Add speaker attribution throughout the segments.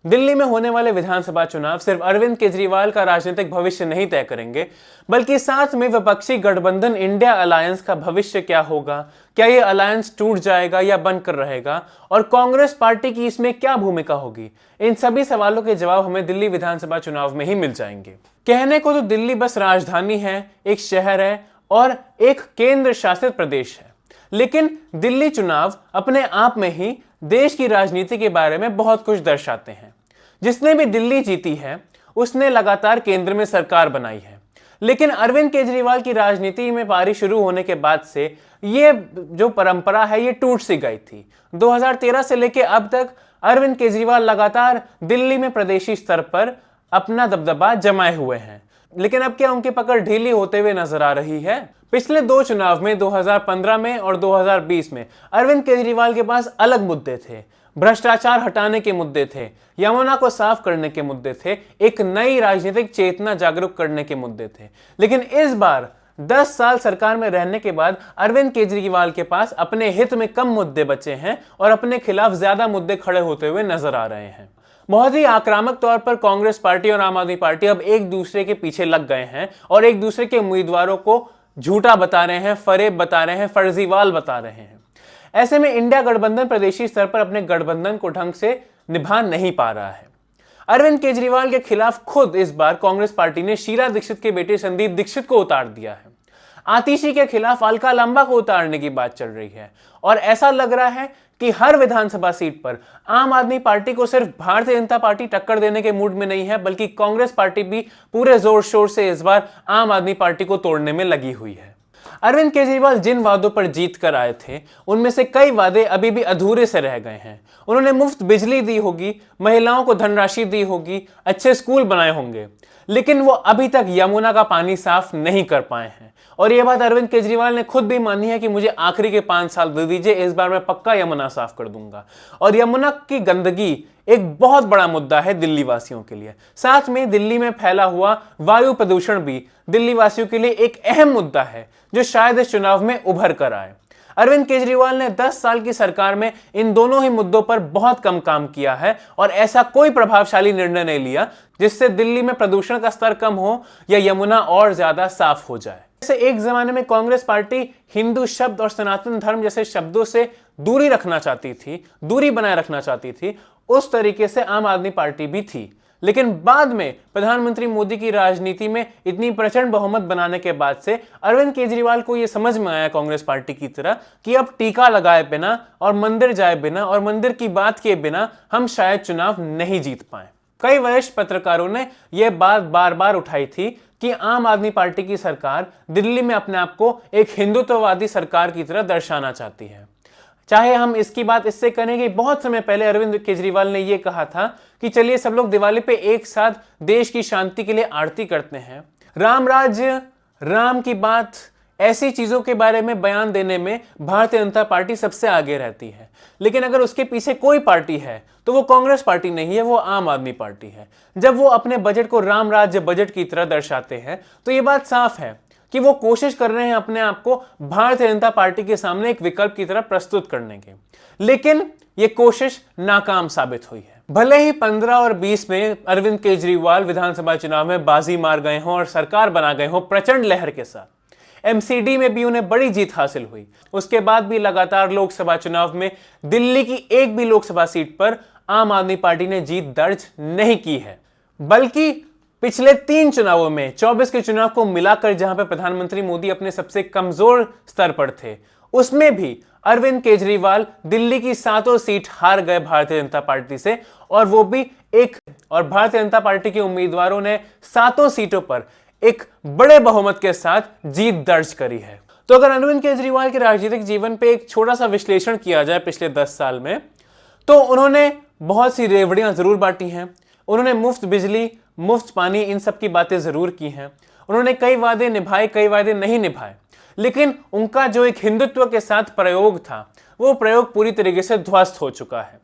Speaker 1: दिल्ली में होने वाले विधानसभा चुनाव सिर्फ अरविंद केजरीवाल का राजनीतिक भविष्य नहीं तय करेंगे, बल्कि साथ में विपक्षी गठबंधन इंडिया अलायंस का भविष्य क्या होगा। क्या ये अलायंस टूट जाएगा या बनकर रहेगा, और कांग्रेस पार्टी की इसमें क्या भूमिका होगी। इन सभी सवालों के जवाब हमें दिल्ली विधानसभा चुनाव में ही मिल जाएंगे। कहने को तो दिल्ली बस राजधानी है, एक शहर है और एक केंद्र शासित प्रदेश है, लेकिन दिल्ली चुनाव अपने आप में ही देश की राजनीति के बारे में बहुत कुछ दर्शाते हैं। जिसने भी दिल्ली जीती है उसने लगातार केंद्र में सरकार बनाई है, लेकिन अरविंद केजरीवाल की राजनीति में पारी शुरू होने के बाद से ये जो परंपरा है ये टूट सी गई थी। 2013 से लेकर अब तक अरविंद केजरीवाल लगातार दिल्ली में प्रदेशी स्तर पर अपना दबदबा जमाए हुए हैं, लेकिन अब क्या उनकी पकड़ ढीली होते हुए नजर आ रही है। पिछले दो चुनाव में 2015 में और 2020 में अरविंद केजरीवाल के पास अलग मुद्दे थे। भ्रष्टाचार हटाने के मुद्दे थे, यमुना को साफ करने के मुद्दे थे, एक नई राजनीतिक चेतना जागरूक करने के मुद्दे थे। लेकिन इस बार 10 साल सरकार में रहने के बाद अरविंद केजरीवाल के पास अपने हित में कम मुद्दे बचे हैं और अपने खिलाफ ज्यादा मुद्दे खड़े होते हुए नजर आ रहे हैं। बहुत ही आक्रामक तौर पर कांग्रेस पार्टी और आम आदमी पार्टी अब एक दूसरे के पीछे लग गए हैं और एक दूसरे के उम्मीदवारों को झूठा बता रहे हैं, फरेब बता रहे हैं, फर्जीवाल बता रहे हैं। ऐसे में इंडिया गठबंधन प्रदेशी स्तर पर अपने गठबंधन को ढंग से निभा नहीं पा रहा है। अरविंद केजरीवाल के खिलाफ खुद इस बार कांग्रेस पार्टी ने शीला दीक्षित के बेटे संदीप दीक्षित को उतार दिया है। आतिशी के खिलाफ अलका लांबा को उतारने की बात चल रही है और ऐसा लग रहा है कि हर विधानसभा सीट पर आम आदमी पार्टी को सिर्फ भारतीय जनता पार्टी टक्कर देने के मूड में नहीं है, बल्कि कांग्रेस पार्टी भी पूरे जोर शोर से इस बार आम आदमी पार्टी को तोड़ने में लगी हुई है। अरविंद केजरीवाल जिन वादों पर जीत कर आए थे उनमें से कई वादे अभी भी अधूरे से रह गए हैं। उन्होंने मुफ्त बिजली दी होगी, महिलाओं को धनराशि दी होगी, अच्छे स्कूल बनाए होंगे, लेकिन वो अभी तक यमुना का पानी साफ नहीं कर पाए हैं। और ये बात अरविंद केजरीवाल ने खुद भी मानी है कि मुझे आखिरी के 5 साल दे दीजिए, इस बार मैं पक्का यमुना साफ कर दूंगा। और यमुना की गंदगी एक बहुत बड़ा मुद्दा है दिल्ली वासियों के लिए। साथ में दिल्ली में फैला हुआ वायु प्रदूषण भी दिल्ली वासियों के लिए एक अहम मुद्दा है जो शायद इस चुनाव में उभर कर आए। अरविंद केजरीवाल ने 10 साल की सरकार में इन दोनों ही मुद्दों पर बहुत कम काम किया है और ऐसा कोई प्रभावशाली निर्णय नहीं लिया जिससे दिल्ली में प्रदूषण का स्तर कम हो या यमुना और ज्यादा साफ हो जाए। जैसे एक जमाने में कांग्रेस पार्टी हिंदू शब्द और सनातन धर्म जैसे शब्दों से दूरी रखना चाहती थी, दूरी बनाए रखना चाहती थी, उस तरीके से आम आदमी पार्टी भी थी। लेकिन बाद में प्रधानमंत्री मोदी की राजनीति में इतनी प्रचंड बहुमत बनाने के बाद से अरविंद केजरीवाल को यह समझ में आया कांग्रेस पार्टी की तरह कि अब टीका लगाए बिना और मंदिर जाए बिना और मंदिर की बात किए बिना हम शायद चुनाव नहीं जीत पाए। कई वरिष्ठ पत्रकारों ने यह बात बार बार उठाई थी कि आम आदमी पार्टी की सरकार दिल्ली में अपने आप को एक हिंदुत्ववादी सरकार की तरह दर्शाना चाहती है। चाहे हम इसकी बात इससे करें कि बहुत समय पहले अरविंद केजरीवाल ने यह कहा था कि चलिए सब लोग दिवाली पे एक साथ देश की शांति के लिए आरती करते हैं। राम राज्य, राम की बात, ऐसी चीजों के बारे में बयान देने में भारतीय जनता पार्टी सबसे आगे रहती है। लेकिन अगर उसके पीछे कोई पार्टी है तो वो कांग्रेस पार्टी नहीं है, वो आम आदमी पार्टी है। जब वो अपने बजट को राम राज्य बजट की तरह दर्शाते हैं तो ये बात साफ है कि वो कोशिश कर रहे हैं अपने आप को भारतीय जनता पार्टी के सामने एक विकल्प की तरह प्रस्तुत करने के, लेकिन ये कोशिश नाकाम साबित हुई है। भले ही 15 और 20 में अरविंद केजरीवाल विधानसभा चुनाव में बाजी मार गए हों और सरकार बना गए हों प्रचंड लहर के साथ, एमसीडी में भी उन्हें बड़ी जीत हासिल हुई, उसके बाद भी लगातार लोकसभा चुनाव में दिल्ली की एक भी लोकसभा सीट पर आम आदमी पार्टी ने जीत दर्ज नहीं की है। बल्कि पिछले 3 चुनावों में 24 के चुनाव को मिलाकर जहां पर प्रधानमंत्री मोदी अपने सबसे कमजोर स्तर पर थे, उसमें भी अरविंद केजरीवाल दिल्ली की 7 सीट हार गए भारतीय जनता पार्टी से, और वो भी और भारतीय जनता पार्टी के उम्मीदवारों ने 7 सीटों पर एक बड़े बहुमत के साथ जीत दर्ज करी है। तो अगर अरविंद केजरीवाल के राजनीतिक जीवन पे एक छोटा सा विश्लेषण किया जाए पिछले 10 साल में, तो उन्होंने बहुत सी रेवड़ियां जरूर बांटी हैं, उन्होंने मुफ्त बिजली, मुफ्त पानी, इन सब की बातें जरूर की हैं, उन्होंने कई वादे निभाए, कई वादे नहीं निभाए, लेकिन उनका जो एक हिंदुत्व के साथ प्रयोग था वो प्रयोग पूरी तरीके से ध्वस्त हो चुका है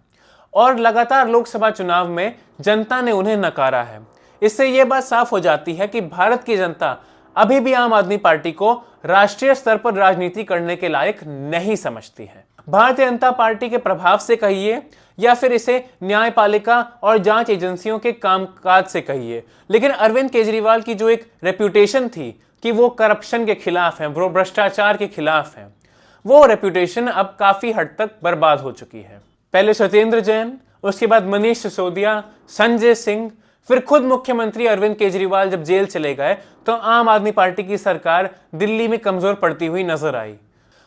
Speaker 1: और लगातार लोकसभा चुनाव में जनता ने उन्हें नकारा है। इससे यह बात साफ हो जाती है कि भारत की जनता अभी भी आम आदमी पार्टी को राष्ट्रीय स्तर पर राजनीति करने के लायक नहीं समझती है। भारतीय जनता पार्टी के प्रभाव से कहिए या फिर इसे न्यायपालिका और जांच एजेंसियों के कामकाज से कहिए, लेकिन अरविंद केजरीवाल की जो एक रेप्यूटेशन थी कि वो करप्शन के खिलाफ हैं, वो भ्रष्टाचार के खिलाफ हैं, वो रेप्यूटेशन अब काफी हद तक बर्बाद हो चुकी है। पहले सत्येंद्र जैन, उसके बाद मनीष सिसोदिया, संजय सिंह, फिर खुद मुख्यमंत्री अरविंद केजरीवाल जब जेल चले गए तो आम आदमी पार्टी की सरकार दिल्ली में कमजोर पड़ती हुई नजर आई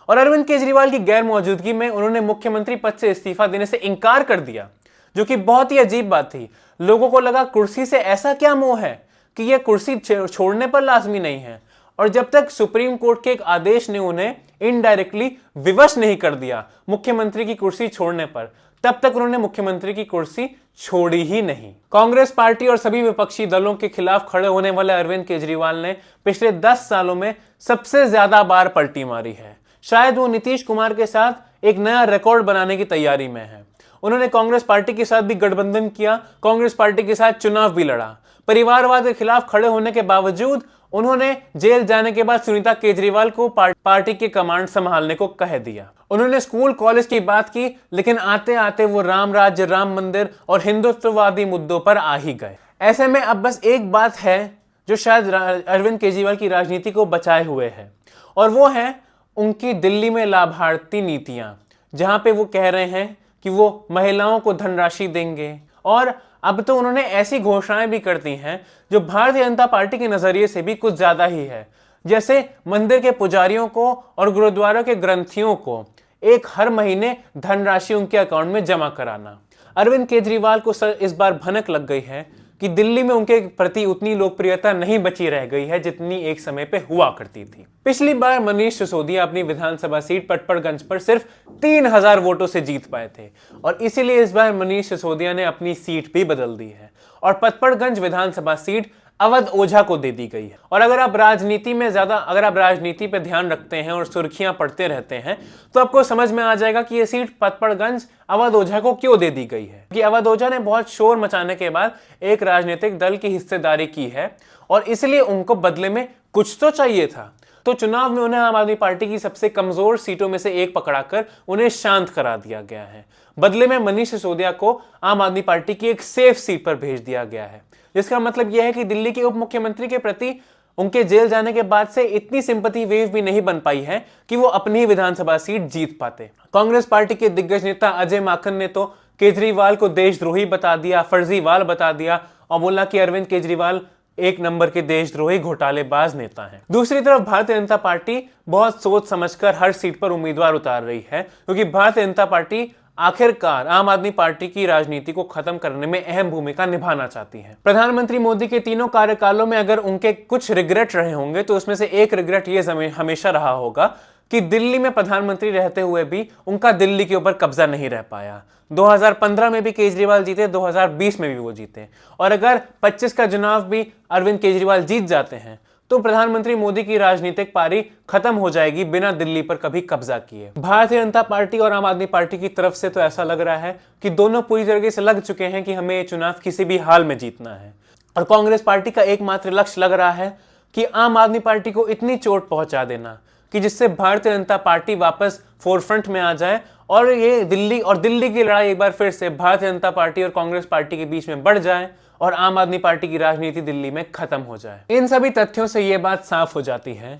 Speaker 1: और अरविंद केजरीवाल की गैर मौजूदगी में उन्होंने मुख्यमंत्री पद से इस्तीफा देने से इनकार कर दिया, जो कि बहुत ही अजीब बात थी। लोगों को लगा कुर्सी से ऐसा क्या मोह है कि यह कुर्सी छोड़ने पर लाजमी नहीं है, और जब तक सुप्रीम कोर्ट के एक आदेश ने उन्हें इनडायरेक्टली विवश नहीं कर दिया मुख्यमंत्री की कुर्सी छोड़ने पर, तब तक उन्होंने मुख्यमंत्री की कुर्सी छोड़ी ही नहीं। कांग्रेस पार्टी और सभी विपक्षी दलों के खिलाफ खड़े होने वाले अरविंद केजरीवाल ने पिछले 10 सालों में सबसे ज्यादा बार पलटी मारी है। शायद वो नीतीश कुमार के साथ एक नया रिकॉर्ड बनाने की तैयारी में है। उन्होंने कांग्रेस पार्टी के साथ भी गठबंधन किया, कांग्रेस पार्टी के साथ चुनाव भी लड़ा। परिवारवाद के खिलाफ खड़े होने के बावजूद उन्होंने जेल जाने के बाद सुनीता केजरीवाल को पार्टी के कमांड संभालने को कह दिया। उन्होंने स्कूल कॉलेज की बात की, लेकिन आते आते वो राम राज्य, राम मंदिर और हिंदुत्ववादी मुद्दों पर आ ही गए। ऐसे में अब बस एक बात है जो शायद अरविंद केजरीवाल की राजनीति को बचाए हुए है, और वो है उनकी दिल्ली में लाभार्थी नीतियां, जहां पे वो कह रहे हैं कि वो महिलाओं को धनराशि देंगे, और अब तो उन्होंने ऐसी घोषणाएं भी कर दी हैं जो भारतीय जनता पार्टी के नजरिए से भी कुछ ज्यादा ही है, जैसे मंदिर के पुजारियों को और गुरुद्वारा के ग्रंथियों को एक हर महीने धनराशि उनके अकाउंट में जमा कराना। अरविंद केजरीवाल को इस बार भनक लग गई है कि दिल्ली में उनके प्रति उतनी लोकप्रियता नहीं बची रह गई है जितनी एक समय पे हुआ करती थी। पिछली बार मनीष सिसोदिया अपनी विधानसभा सीट पटपड़गंज पर सिर्फ 3000 वोटों से जीत पाए थे, और इसीलिए इस बार मनीष सिसोदिया ने अपनी सीट भी बदल दी है और पटपड़गंज विधानसभा सीट अवध ओझा को दे दी गई है। और अगर आप राजनीति पे ध्यान रखते हैं और सुर्खियां पढ़ते रहते हैं तो आपको समझ में आ जाएगा कि यह सीट पटपड़गंज अवध ओझा को क्यों दे दी गई है। कि अवध ओझा ने बहुत शोर मचाने के बाद एक राजनीतिक दल की हिस्सेदारी की है और इसलिए उनको बदले में कुछ तो चाहिए था, तो चुनाव में उन्हें आम आदमी पार्टी की सबसे कमजोर सीटों में से एक पकड़ाकर उन्हें शांत करा दिया गया है। बदले में मनीष सिसोदिया को आम आदमी पार्टी की एक सेफ सीट पर भेज दिया गया है, जिसका मतलब यह है कि दिल्ली के उप मुख्यमंत्री के प्रति उनके जेल जाने के बाद से इतनी सिंपैथी वेव भी नहीं बन पाई है कि वो अपनी ही विधानसभा सीट जीत पाते। कांग्रेस पार्टी के दिग्गज नेता अजय माकन ने तो केजरीवाल को देशद्रोही बता दिया, फर्जीवाल बता दिया और बोला कि अरविंद केजरीवाल एक नंबर के देशद्रोही घोटालेबाज नेता हैं। दूसरी तरफ भारतीय जनता पार्टी बहुत सोच समझकर हर सीट पर उम्मीदवार उतार रही है, क्योंकि भारतीय जनता पार्टी आखिरकार आम आदमी पार्टी की राजनीति को खत्म करने में अहम भूमिका निभाना चाहती है। प्रधानमंत्री मोदी के तीनों कार्यकालों में अगर उनके कुछ रिग्रेट रहे होंगे तो उसमें से एक रिग्रेट ये हमेशा रहा होगा कि दिल्ली में प्रधानमंत्री रहते हुए भी उनका दिल्ली के ऊपर कब्जा नहीं रह पाया। 2015 में भी केजरीवाल जीते, 2020 में भी वो जीते, और अगर 25 का चुनाव भी अरविंद केजरीवाल जीत जाते हैं तो प्रधानमंत्री मोदी की राजनीतिक पारी खत्म हो जाएगी बिना दिल्ली पर कभी कब्जा किए। भारतीय जनता पार्टी और आम आदमी पार्टी की तरफ से तो ऐसा लग रहा है कि दोनों पूरी तरीके से लग चुके हैं कि हमें ये चुनाव किसी भी हाल में जीतना है, और कांग्रेस पार्टी का एकमात्र लक्ष्य लग रहा है कि आम आदमी पार्टी को इतनी चोट पहुंचा देना कि जिससे भारतीय जनता पार्टी वापस फोरफ्रंट में आ जाए और ये दिल्ली की लड़ाई एक बार फिर से भारतीय जनता पार्टी और कांग्रेस पार्टी के बीच में बढ़ जाए और आम आदमी पार्टी की राजनीति दिल्ली में खत्म हो जाए। इन सभी तथ्यों से यह बात साफ हो जाती है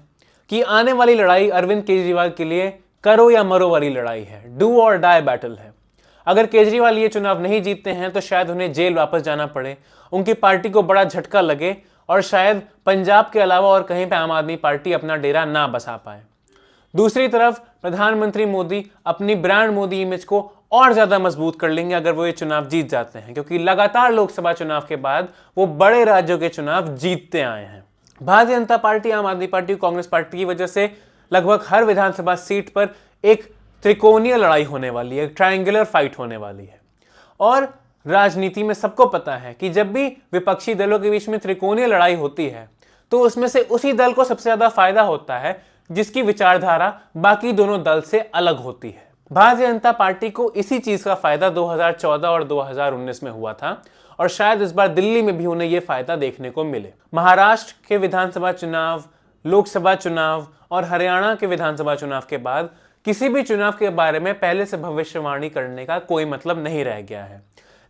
Speaker 1: कि आने वाली लड़ाई अरविंद केजरीवाल के लिए करो या मरो वाली लड़ाई है, डू और डाई बैटल है। अगर केजरीवाल ये चुनाव नहीं जीतते हैं तो शायद उन्हें जेल वापस जाना पड़े, उनकी पार्टी को बड़ा झटका लगे और शायद पंजाब के अलावा और कहीं पे आम आदमी पार्टी अपना डेरा ना बसा पाए। दूसरी तरफ प्रधानमंत्री मोदी अपनी ब्रांड मोदी इमेज को और ज्यादा मजबूत कर लेंगे अगर वो ये चुनाव जीत जाते हैं, क्योंकि लगातार लोकसभा चुनाव के बाद वो बड़े राज्यों के चुनाव जीतते आए हैं। भारतीय जनता पार्टी, आम आदमी पार्टी, कांग्रेस पार्टी की वजह से लगभग हर विधानसभा सीट पर एक त्रिकोणीय लड़ाई होने वाली है, ट्रायंगुलर फाइट होने वाली है। और राजनीति में सबको पता है कि जब भी विपक्षी दलों के बीच में त्रिकोणीय लड़ाई होती है तो उसमें से उसी दल को सबसे ज्यादा फायदा होता है जिसकी विचारधारा बाकी दोनों दल से अलग होती है। भारतीय जनता पार्टी को इसी चीज का फायदा 2014 और 2019 में हुआ था, और शायद इस बार दिल्ली में भी उन्हें यह फायदा देखने को मिले। महाराष्ट्र के विधानसभा चुनाव, लोकसभा चुनाव और हरियाणा के विधानसभा चुनाव के बाद किसी भी चुनाव के बारे में पहले से भविष्यवाणी करने का कोई मतलब नहीं रह गया है।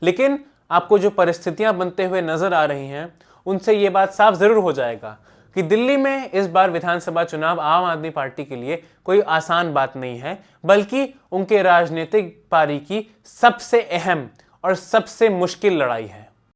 Speaker 1: लेकिन आपको जो परिस्थितियां बनते हुए नजर आ रही हैं, उनसे ये बात साफ जरूर हो जाएगा कि दिल्ली में इस बार विधानसभा चुनाव आम आदमी पार्टी के लिए कोई आसान बात नहीं है, बल्कि उनके राजनीतिक पारी की सबसे अहम और सबसे मुश्किल लड़ाई है।